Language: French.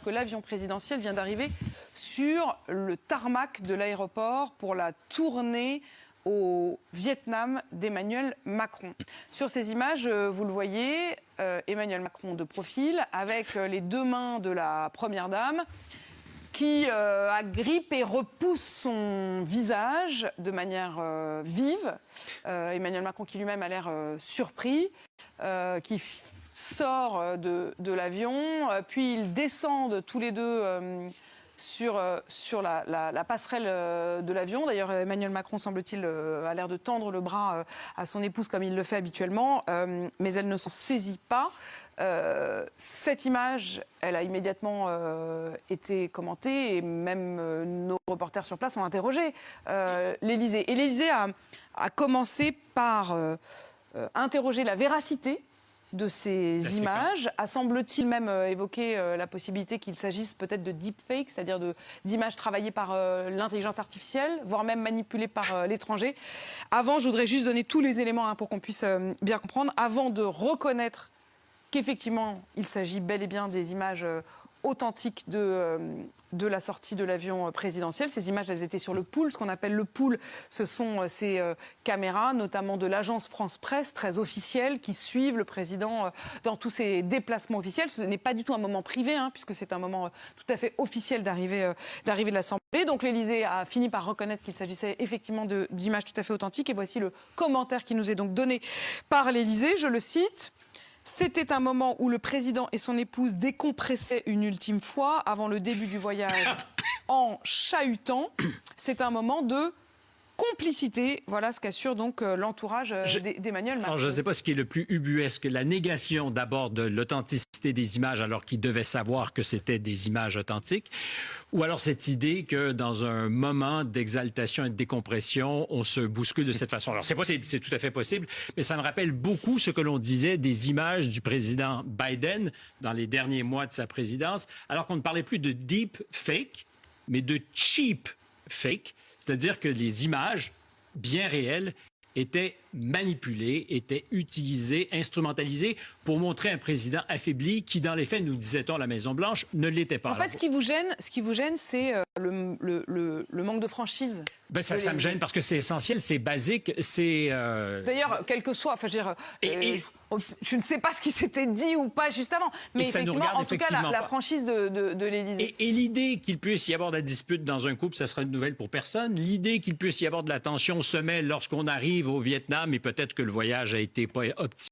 Que l'avion présidentiel vient d'arriver sur le tarmac de l'aéroport pour la tournée au Vietnam d'Emmanuel Macron. Sur ces images, vous le voyez, Emmanuel Macron de profil, avec les deux mains de la première dame, qui agrippe et repousse son visage de manière vive. Emmanuel Macron qui lui-même a l'air surpris, qui sort de l'avion, puis ils descendent tous les deux sur la passerelle de l'avion. D'ailleurs, Emmanuel Macron, semble-t-il, a l'air de tendre le bras à son épouse comme il le fait habituellement, mais elle ne s'en saisit pas. Cette image, elle a immédiatement été commentée et même nos reporters sur place ont interrogé l'Élysée. Et l'Élysée a commencé par interroger la véracité de ces images, a semble-t-il même évoqué la possibilité qu'il s'agisse peut-être de deepfake, c'est-à-dire d'images travaillées par l'intelligence artificielle, voire même manipulées par l'étranger. Avant, je voudrais juste donner tous les éléments pour qu'on puisse bien comprendre, avant de reconnaître qu'effectivement, il s'agit bel et bien des images authentiques de la sortie de l'avion présidentiel. Ces images, elles étaient sur le pool. Ce qu'on appelle le pool, ce sont ces caméras, notamment de l'agence France Presse, très officielle, qui suivent le président dans tous ses déplacements officiels. Ce n'est pas du tout un moment privé, puisque c'est un moment tout à fait officiel d'arrivée de l'Assemblée. Donc l'Élysée a fini par reconnaître qu'il s'agissait effectivement d'images tout à fait authentiques. Et voici le commentaire qui nous est donc donné par l'Élysée. Je le cite. C'était un moment où le président et son épouse décompressaient une ultime fois avant le début du voyage en chahutant. C'est un moment de complicité. Voilà ce qu'assure donc l'entourage d'Emmanuel Macron. Alors, je ne sais pas ce qui est le plus ubuesque, la négation d'abord de l'authenticité des images alors qu'il devait savoir que c'était des images authentiques, ou alors cette idée que dans un moment d'exaltation et de décompression, on se bouscule de cette façon. Alors c'est possible, c'est tout à fait possible, mais ça me rappelle beaucoup ce que l'on disait des images du président Biden dans les derniers mois de sa présidence, alors qu'on ne parlait plus de deep fake, mais de cheap fake. C'est-à-dire que les images bien réelles étaient manipulées, étaient utilisées, instrumentalisées pour montrer un président affaibli qui, dans les faits, nous disait-on à la Maison-Blanche, ne l'était pas. En fait, ce qui vous gêne, c'est le manque de franchise. Ben ça me gêne parce que c'est essentiel, c'est basique, c'est... D'ailleurs, quel que soit, enfin, je veux dire, je ne sais pas ce qui s'était dit ou pas juste avant, mais effectivement, en tout cas, la franchise de l'Élysée. Et l'idée qu'il puisse y avoir de la dispute dans un couple, ça sera une nouvelle pour personne. L'idée qu'il puisse y avoir de la tension se met lorsqu'on arrive au Vietnam et peut-être que le voyage a été pas optimal.